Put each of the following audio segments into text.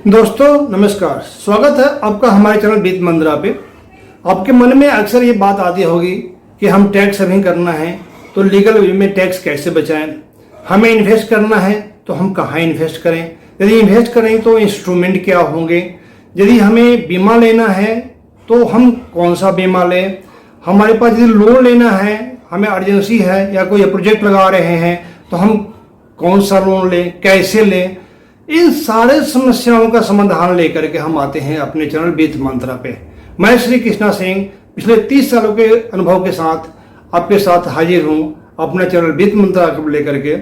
दोस्तों नमस्कार, स्वागत है आपका हमारे चैनल वित्त मंत्रा पे। आपके मन में अक्सर ये बात आती होगी कि हम टैक्स सेविंग करना है तो लीगल वे में टैक्स कैसे बचाएं, हमें इन्वेस्ट करना है तो हम कहाँ इन्वेस्ट करें, यदि इन्वेस्ट करें तो इंस्ट्रूमेंट क्या होंगे, यदि हमें बीमा लेना है तो हम कौन सा बीमा लें, हमारे पास यदि लोन लेना है, हमें अर्जेंसी है या कोई प्रोजेक्ट लगा रहे हैं तो हम कौन सा लोन लें, कैसे लें। इन सारे समस्याओं का समाधान लेकर के हम आते हैं अपने चैनल वित्त मंत्रा पे। मैं श्री कृष्णा सिंह पिछले 30 सालों के अनुभव के साथ आपके साथ हाजिर हूँ अपना चैनल वित्त मंत्रा को लेकर के,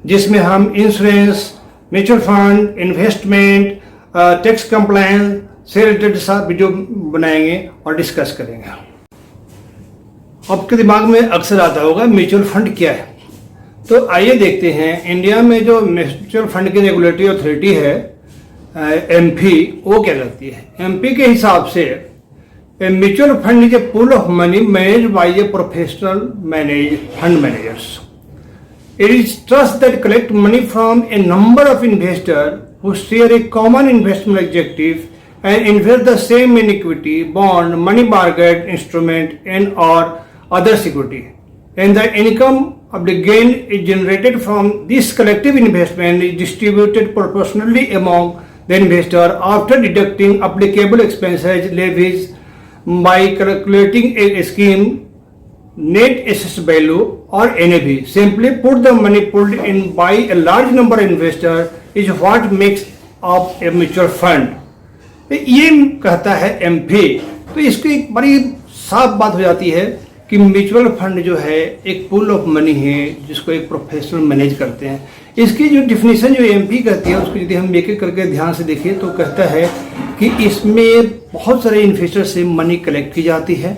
जिसमें हम insurance, mutual fund, investment, tax compliance से रिलेटेड वीडियो बनाएंगे और डिस्कस करेंगे। आपके दिमाग में अक्सर आता होगा म्यूचुअल फंड क्या है, तो आइए देखते हैं। इंडिया में जो म्यूचुअल फंड की रेगुलेटरी अथॉरिटी है एमपी, वो क्या करती है। एमपी के हिसाब से mutual fund is a pool of money managed by a professional fund managers. It is trust that collect money from a number of investor who share a common investment objective and invest the same in equity, bond, money market instrument and और other security, and the income of the gain is generated from this collective investment is distributed proportionally among the investor after deducting applicable expenses levies by calculating a scheme net assessed value or NAV. Simply put, the money pulled in by a large number of investors is what makes up a mutual fund. ये कहता है MP. तो इसकी एक बड़ी साफ बात हो जाती है कि म्यूचुअल फंड जो है एक पूल ऑफ मनी है जिसको एक प्रोफेशनल मैनेज करते हैं। इसकी जो डिफिनीशन जो एमपी कहती है उसको यदि हम एक एक करके ध्यान से देखें तो कहता है कि इसमें बहुत सारे इन्वेस्टर से मनी कलेक्ट की जाती है,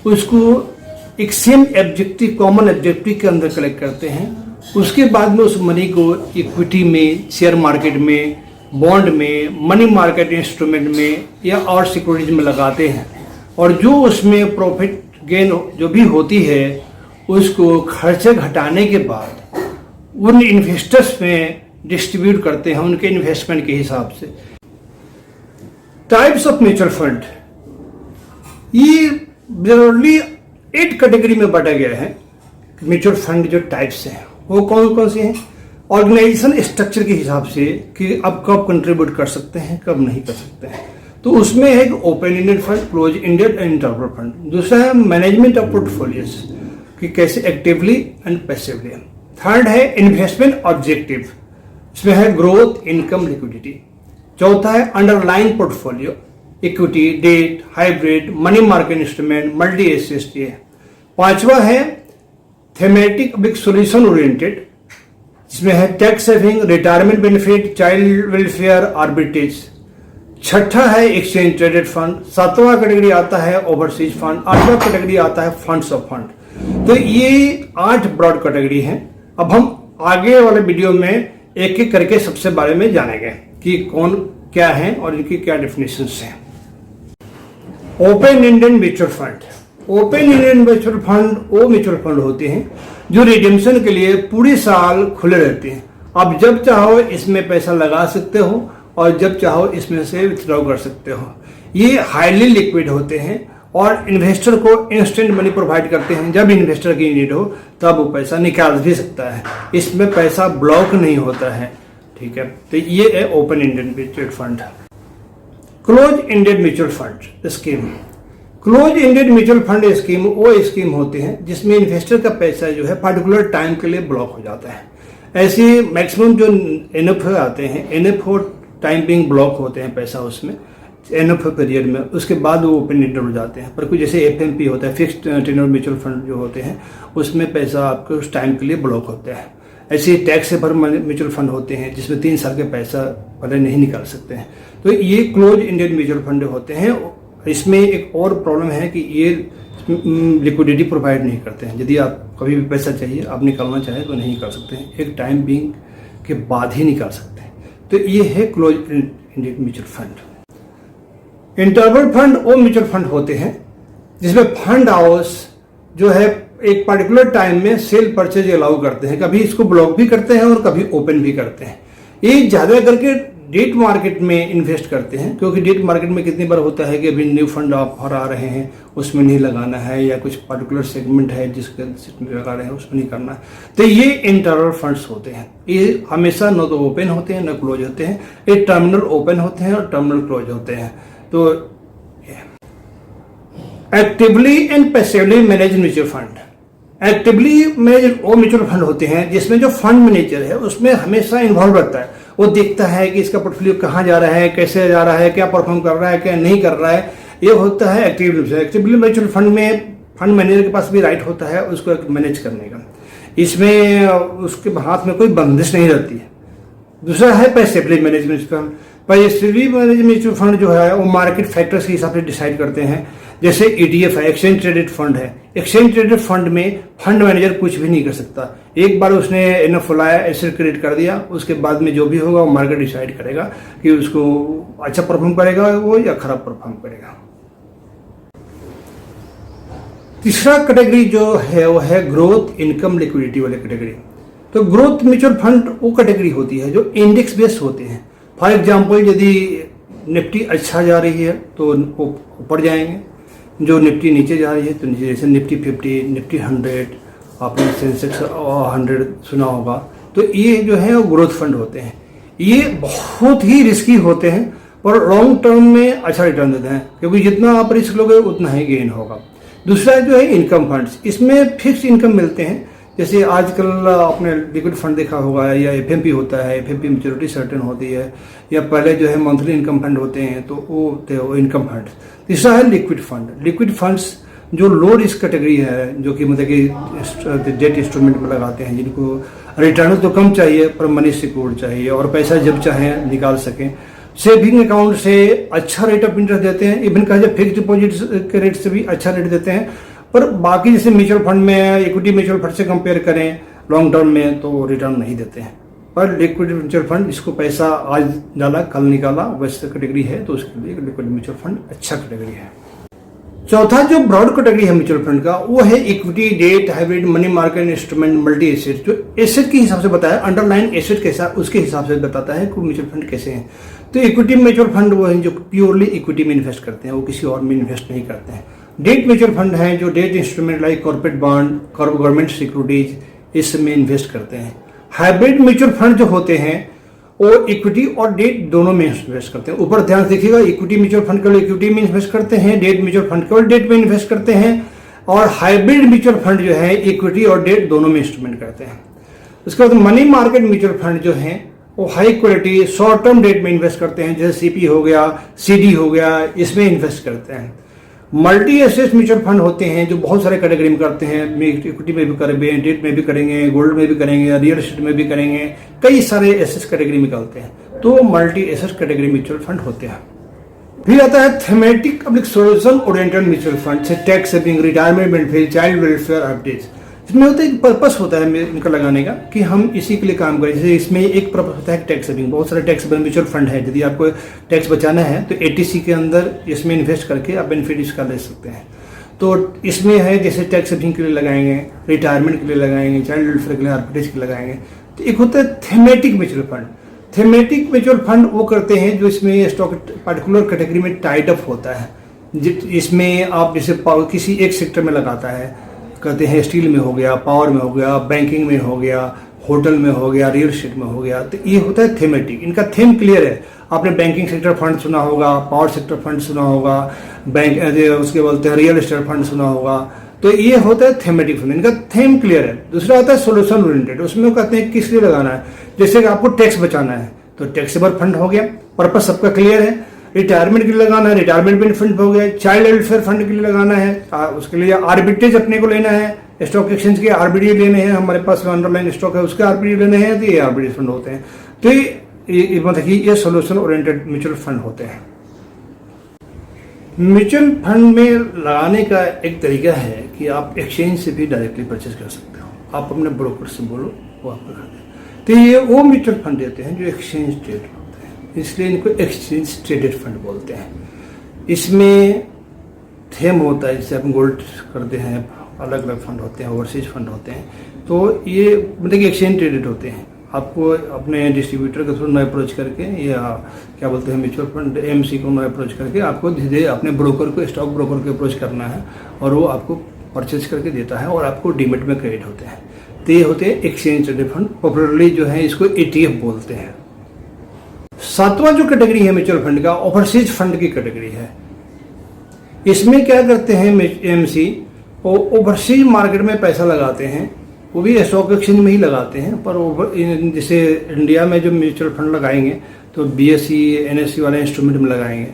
उसको एक सेम ऑब्जेक्टिव, कॉमन ऑब्जेक्टिव के अंदर कलेक्ट करते हैं। उसके बाद में उस मनी को इक्विटी में, शेयर मार्केट में, बॉन्ड में, मनी मार्केट इंस्ट्रूमेंट में या और सिक्योरिटीज में लगाते हैं, और जो उसमें प्रॉफिट गेन जो भी होती है उसको खर्चे घटाने के बाद उन इन्वेस्टर्स में डिस्ट्रीब्यूट करते हैं उनके इन्वेस्टमेंट के हिसाब से। टाइप्स ऑफ म्यूचुअल फंड, ये जनरली 8 कैटेगरी में बांटा गया है। म्यूचुअल फंड जो टाइप्स हैं वो कौन कौन से हैं, ऑर्गेनाइजेशन स्ट्रक्चर के हिसाब से कि अब कब कंट्रीब्यूट कर सकते हैं, कब नहीं कर सकते हैं। तो उसमें है open ended fund, close ended and interval fund. दूसरा है मैनेजमेंट ऑफ पोर्टफोलियोज कि कैसे एक्टिवली एंड पैसिवली। थर्ड है इन्वेस्टमेंट ऑब्जेक्टिव, इसमें है ग्रोथ, इनकम, लिक्विडिटी। चौथा है underline portfolio, equity, debt, hybrid, money market instrument, multi asset. पांचवा है थेमेटिक सोल्यूशन ओरिएंटेड, इसमें है tax saving, retirement benefit, child welfare, arbitrage. छठा है एक्सचेंज ट्रेडेड फंड। सातवां कैटेगरी आता है ओवरसीज फंड। आठवां कैटेगरी आता है फंड्स ऑफ फंड। तो ये 8 ब्रॉड कैटेगरी हैं। अब हम आगे वाले वीडियो में एक एक करके सबसे बारे में जानेंगे कि कौन क्या है और इनकी क्या डेफिनेशंस हैं। Open ended mutual fund. Open ended mutual fund वो म्यूचुअल फंड होते हैं जो रिडेम्पशन के लिए पूरे साल खुले रहते हैं। आप जब चाहो इसमें पैसा लगा सकते हो और जब चाहो इसमें से विथड्रॉ कर सकते हो। ये हाईली लिक्विड होते हैं और इन्वेस्टर को इंस्टेंट मनी प्रोवाइड करते हैं। जब इन्वेस्टर की नीड हो तब वो पैसा निकाल भी सकता है, इसमें पैसा ब्लॉक नहीं होता है। ठीक है, तो ये है open ended mutual fund. Close ended mutual fund scheme. Close ended mutual fund scheme वो स्कीम होते हैं जिसमें इन्वेस्टर का पैसा जो है पर्टिकुलर टाइम के लिए ब्लॉक हो जाता है। ऐसे मैक्सिमम जो एनएफओ आते हैं, एनएफओ टाइम बिंग ब्लॉक होते हैं पैसा उसमें एनएफओ पीरियड में, उसके बाद वो ओपन एंडेड हो जाते हैं। पर कुछ जैसे एफएमपी होता है, फिक्स्ड टेन्योर म्यूचुअल फंड जो होते हैं उसमें पैसा आपके उस टाइम के लिए ब्लॉक होता है। ऐसे टैक्स सेवर म्यूचुअल फंड होते हैं जिसमें 3 साल के पैसा पहले नहीं निकाल सकते हैं। तो ये क्लोज एंडेड म्यूचुअल फंड होते हैं। इसमें एक और प्रॉब्लम है कि ये लिक्विडिटी प्रोवाइड नहीं करते हैं। यदि आप कभी भी पैसा चाहिए, आप निकालना चाहें तो नहीं निकाल सकते हैं, एक टाइम बिंग के बाद ही निकाल सकते हैं। तो ये है close ended mutual fund. Interval fund वो म्यूचुअल फंड होते हैं जिसमें फंड हाउस जो है एक पर्टिकुलर टाइम में सेल परचेज अलाउ करते हैं। कभी इसको ब्लॉक भी करते हैं और कभी ओपन भी करते हैं। ये ज्यादा करके डेट मार्केट में इन्वेस्ट करते हैं, क्योंकि डेट मार्केट में कितनी बार होता है कि अभी न्यू फंड ऑफर आ रहे हैं, उसमें नहीं लगाना है, या कुछ पर्टिकुलर सेगमेंट है जिसके लगा रहे हैं उसमें नहीं करना है। तो ये इंटरनल फंड्स होते हैं, ये हमेशा न तो ओपन होते हैं न क्लोज होते हैं, ये टर्मिनल ओपन होते हैं और टर्मिनल क्लोज होते हैं। तो actively and passively manage mutual fund. Actively manage वो म्यूचुअल फंड होते हैं जिसमें जो फंड मैनेजर है उसमें हमेशा इन्वॉल्व रहता है, वो देखता है कि इसका पोर्टफोलियो कहाँ जा रहा है, कैसे जा रहा है, क्या परफॉर्म कर रहा है, क्या नहीं कर रहा है, ये होता है एक्टिवली। एक्टिवली म्यूचुअल फंड में फंड मैनेजर के पास भी राइट होता है उसको मैनेज करने का, इसमें उसके हाथ में कोई बंदिश नहीं रहती है। दूसरा है passively manage mutual fund. Passively manage mutual fund जो है वो मार्केट फैक्टर्स के हिसाब से डिसाइड करते हैं। जैसे ईटीएफ है, एक्सचेंज ट्रेडेड फंड है, एक्सचेंज ट्रेडेड फंड में फंड मैनेजर कुछ भी नहीं कर सकता। एक बार उसने एनएफ लाया, एसेट क्रिएट कर दिया, उसके बाद में जो भी होगा वो मार्केट डिसाइड करेगा कि उसको अच्छा परफॉर्म करेगा वो या खराब परफॉर्म करेगा। तीसरा कैटेगरी जो है वो है ग्रोथ इनकम लिक्विडिटी वाली कैटेगरी। तो ग्रोथ म्यूचुअल फंड वो कैटेगरी होती है जो इंडेक्स बेस्ड होते हैं। फॉर एग्जाम्पल यदि निफ्टी अच्छा जा रही है तो वो ऊपर जाएंगे, जो निफ्टी नीचे जा रही है तो नीचे, जैसे निफ्टी 50, निफ्टी 100, आपने सेंसेक्स 100 सुना होगा। तो ये जो है वो ग्रोथ फंड होते हैं। ये बहुत ही रिस्की होते हैं पर लॉन्ग टर्म में अच्छा रिटर्न देते हैं, क्योंकि जितना आप रिस्क लोगे उतना ही गेन होगा। दूसरा जो है इनकम फंड्स, इसमें फिक्स इनकम मिलते हैं। जैसे आजकल आपने लिक्विड फंड देखा होगा, या एफएमपी होता है, एफएमपी मैच्योरिटी सर्टेन होती है, या पहले जो है मंथली इनकम फंड होते हैं, तो वो इनकम फंड। तीसरा है लिक्विड फंड। लिक्विड फंड्स जो लो रिस्क कैटेगरी है, जो कि मतलब कि डेट इंस्ट्रूमेंट में लगाते हैं, जिनको रिटर्न तो कम चाहिए पर मनी सिक्योर्ड चाहिए और पैसा जब चाहे निकाल सकें। सेविंग अकाउंट से अच्छा रेट ऑफ इंटरेस्ट देते हैं, इवन कहा जाए फिक्स डिपॉजिट के रेट से भी अच्छा रेट देते हैं। पर बाकी जैसे म्यूचुअल फंड में इक्विटी म्यूचुअल फंड से कंपेयर करें लॉन्ग टर्म में तो रिटर्न नहीं देते हैं। पर लिक्विड म्यूचुअल फंड, जिसको पैसा आज डाला कल निकाला, वैसे कैटेगरी है, तो उसके लिए लिक्विड म्यूचुअल फंड अच्छा कैटेगरी है। चौथा जो ब्रॉड कैटेगरी है म्यूचुअल फंड का, वो है equity, debt, hybrid, money market instrument, multi asset. जो एसेट के हिसाब से बताया, अंडरलाइन एसेट के साथ उसके हिसाब से बताता है कि म्यूचुअल फंड कैसे हैं। तो इक्विटी म्यूचुअल फंड वो है जो प्योरली इक्विटी में इन्वेस्ट करते हैं, वो किसी और में इन्वेस्ट नहीं करते हैं। डेट म्यूचुअल फंड है जो debt instrument like corporate bond, government securities, इसमें इन्वेस्ट करते हैं। हाइब्रिड म्यूचुअल फंड जो होते हैं वो इक्विटी और डेट दोनों में इन्वेस्ट करते हैं। ऊपर ध्यान देखिएगा, इक्विटी म्यूचुअल फंड केवल इक्विटी में इन्वेस्ट करते हैं, डेट म्यूचुअल फंड केवल डेट में इन्वेस्ट करते हैं, और हाइब्रिड म्यूचुअल फंड जो है इक्विटी और डेट दोनों में इंस्ट्रूमेंट करते हैं। उसके बाद मनी मार्केट म्यूचुअल फंड जो है वो high quality short term debt में इन्वेस्ट करते हैं, जैसे सीपी हो गया, सीडी हो गया, इसमें इन्वेस्ट करते हैं। मल्टी एसेट म्यूचुअल फंड होते हैं जो बहुत सारे कैटेगरी में करते हैं, इक्विटी में भी करेंगे, डेट में भी करेंगे, गोल्ड में भी करेंगे, रियल एस्टेट में भी करेंगे, कई सारे एसेट कैटेगरी में करते हैं। तो multi asset category mutual fund होते हैं। फिर आता है thematic public solution oriented mutual fund, से tax saving, retirement benefit, child welfare updates. इसमें होता है एक पर्पस होता है इनका लगाने का कि हम इसी के लिए काम करें। जैसे इसमें एक पर्पस होता है टैक्स सेविंग, बहुत सारे टैक्स म्यूचुअल फंड है, यदि आपको टैक्स बचाना है तो एटीसी के अंदर इसमें इन्वेस्ट करके आप बेनिफिट इसका ले सकते हैं। तो इसमें है जैसे टैक्स सेविंग के लिए लगाएंगे, रिटायरमेंट के लिए लगाएंगे, चाइल्ड वेलफेयर के लिए, आर्बिट्रेज के लिए लगाएंगे। तो एक होता है thematic mutual fund. Thematic mutual fund वो करते हैं जो इसमें स्टॉक पर्टिकुलर कैटेगरी में टाइड अप होता है, इसमें आप जैसे किसी एक सेक्टर में लगाता है, कहते हैं स्टील में हो गया, पावर में हो गया, बैंकिंग में हो गया, होटल में हो गया, रियल एस्टेट में हो गया। तो ये होता है थीमेटिक। इनका थीम क्लियर है। आपने बैंकिंग सेक्टर फंड सुना होगा, पावर सेक्टर फंड सुना होगा, बैंक उसके बोलते हैं रियल एस्टेट फंड सुना होगा। तो ये होता है थीमेटिक फंड, इनका थीम क्लियर है। दूसरा होता है सोल्यूशन ओरिएंटेड, उसमें कहते हैं किस लिए लगाना है। जैसे कि आपको टैक्स बचाना है तो टैक्सेबल फंड हो गया, पर्पज सबका क्लियर है। रिटायरमेंट के लिए लगाना है, रिटायरमेंट बेनिफिट हो गया। चाइल्ड वेलफेयर फंड के लिए लगाना है, उसके लिए आर्बिट्रेज अपने को लेना है, स्टॉक एक्सचेंज के आर्बिट्रेज लेने हैं, हमारे पास अंडरलाइन स्टॉक है उसके आर्बिट्रेज लेने हैं, तो ये आर्बिट्रेज फंड होते हैं। तो ये मतलब कि ये सोल्यूशन ओरिएंटेड म्यूचुअल फंड होते हैं। म्यूचुअल फंड में लगाने का एक तरीका है कि आप एक्सचेंज से भी डायरेक्टली परचेज कर सकते हो। आप अपने ब्रोकर से बोलो, वो आपको कर दें। तो ये वो म्यूचुअल फंड देते हैं जो एक्सचेंज ट्रेड होते हैं, इसलिए इनको एक्सचेंज ट्रेडेड फंड बोलते हैं। इसमें थीम होता है, जैसे आप गोल्ड करते हैं, अलग अलग फंड होते हैं, ओवरसीज फंड होते हैं। तो ये मतलब कि एक्सचेंज ट्रेडेड होते हैं। आपको अपने डिस्ट्रीब्यूटर के थ्रू नो अप्रोच करके या क्या बोलते हैं म्यूचुअल फंड एमसी को नो अप्रोच करके आपको धीरे अपने ब्रोकर को, स्टॉक ब्रोकर को अप्रोच करना है और वो आपको परचेज करके देता है और आपको डीमेट में क्रेडिट होते हैं। तो ये होते हैं एक्सचेंज ट्रेडेड फंड, पॉपुलरली जो है इसको ETF बोलते हैं। सातवां जो कैटेगरी है म्यूचुअल फंड का, ओवरसीज फंड की कैटेगरी है। इसमें क्या करते हैं एमसी, वो ओवरसीज मार्केट में पैसा लगाते हैं, वो भी स्टॉक एक्सचेंज में ही लगाते हैं। पर जैसे इंडिया में जो म्यूचुअल फंड लगाएंगे तो BSE NSE वाले इंस्ट्रूमेंट में लगाएंगे,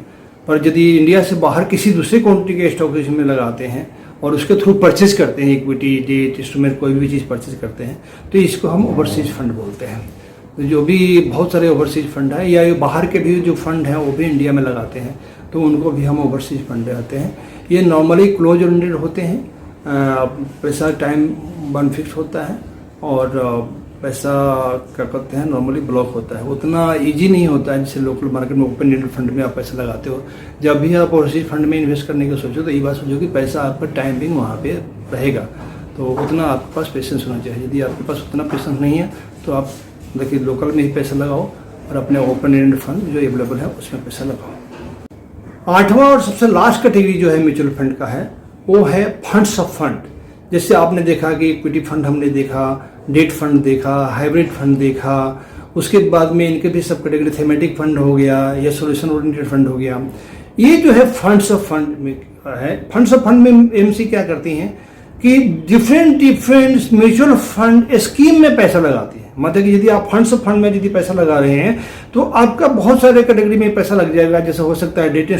पर यदि इंडिया से बाहर किसी दूसरे कंट्री के स्टॉक एक्सचेंज में लगाते हैं और उसके थ्रू परचेज करते हैं, इक्विटी डेट इंस्ट्रूमेंट कोई भी चीज़ परचेज करते हैं, तो इसको हम ओवरसीज फंड बोलते हैं। तो जो भी बहुत सारे ओवरसीज फंड है या बाहर के भी जो फंड हैं वो भी इंडिया में लगाते हैं, तो उनको भी हम ओवरसीज फंड कहते हैं। ये नॉर्मली क्लोज एंडेड होते हैं, पैसा टाइम वन फिक्स होता है और पैसा क्या कहते हैं नॉर्मली ब्लॉक होता है। उतना इजी नहीं होता है जैसे लोकल मार्केट में ओपन एंडेड फंड में आप पैसा लगाते हो। जब भी आप ओवरसीज फंड में इन्वेस्ट करने का सोचो तो ये बात सोचो कि पैसा आपका टाइम भी वहाँ पे रहेगा, तो उतना आपके पास पेशेंस होना चाहिए। यदि आपके पास उतना पेशेंस नहीं है तो आप देखिए लोकल में ही पैसा लगाओ और अपने ओपन एंडेड फंड जो अवेलेबल है उसमें पैसा लगाओ। आठवां और सबसे लास्ट कैटेगरी जो है म्यूचुअल फंड का है वो है फंड्स ऑफ फंड। जैसे आपने देखा कि इक्विटी फंड हमने देखा, डेट फंड देखा, हाइब्रिड फंड देखा, उसके बाद में इनके भी सब कैटेगरी थीमेटिक फंड हो गया या सोल्यूशन ओरिएंटेड फंड हो गया। ये जो है फंड्स ऑफ फंड में है। फंड्स ऑफ फंड में एमसी क्या करती हैं कि डिफरेंट म्यूचुअल फंड स्कीम में पैसा लगाती है। मतलब कि यदि आप फंड्स ऑफ फंड में यदि पैसा लगा रहे हैं तो आपका बहुत सारे कैटेगरी में पैसा लग जाएगा। जैसे हो सकता है डेट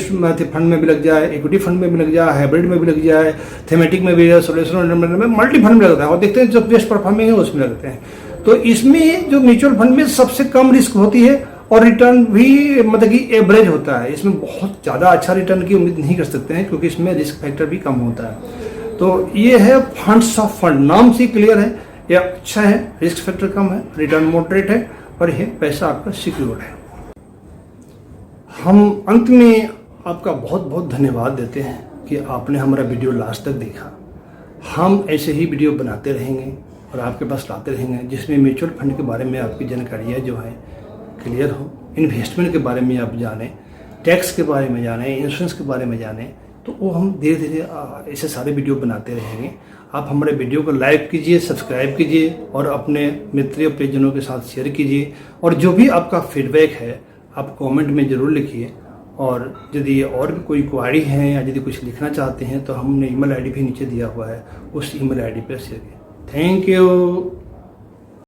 फंड में भी लग जाए, इक्विटी फंड में भी लग जाए, हाइब्रिड में भी लग जाए, थीमेटिक में भी, सोल्यूशन में, मल्टी फंड में लगता है और देखते हैं जो बेस्ट परफॉर्मिंग है उसमें लगते हैं। तो इसमें जो म्यूचुअल फंड में सबसे कम रिस्क होती है और रिटर्न भी मतलब कि एवरेज होता है। इसमें बहुत ज़्यादा अच्छा रिटर्न की उम्मीद नहीं कर सकते हैं क्योंकि इसमें रिस्क फैक्टर भी कम होता है। तो ये है फंड्स ऑफ फंड, नाम से क्लियर है, ये अच्छा है, रिस्क फैक्टर कम है, रिटर्न मॉडरेट है और ये पैसा आपका सिक्योर है। हम अंत में आपका बहुत बहुत धन्यवाद देते हैं कि आपने हमारा वीडियो लास्ट तक देखा। हम ऐसे ही वीडियो बनाते रहेंगे और आपके पास लाते रहेंगे जिसमें म्यूचुअल फंड के बारे में आपकी जानकारियाँ जो है क्लियर हो, इन्वेस्टमेंट के बारे में आप जानें, टैक्स के बारे में जानें, इंश्योरेंस के बारे में जानें। तो वो हम धीरे धीरे ऐसे सारे वीडियो बनाते रहेंगे। आप हमारे वीडियो को लाइक कीजिए, सब्सक्राइब कीजिए और अपने मित्रों परिजनों के साथ शेयर कीजिए। और जो भी आपका फीडबैक है आप कमेंट में ज़रूर लिखिए। और यदि और भी कोई क्वारी है या यदि कुछ लिखना चाहते हैं तो हमने ईमेल आईडी भी नीचे दिया हुआ है, उस ईमेल आईडी पर शेयर कीजिए। Thank you.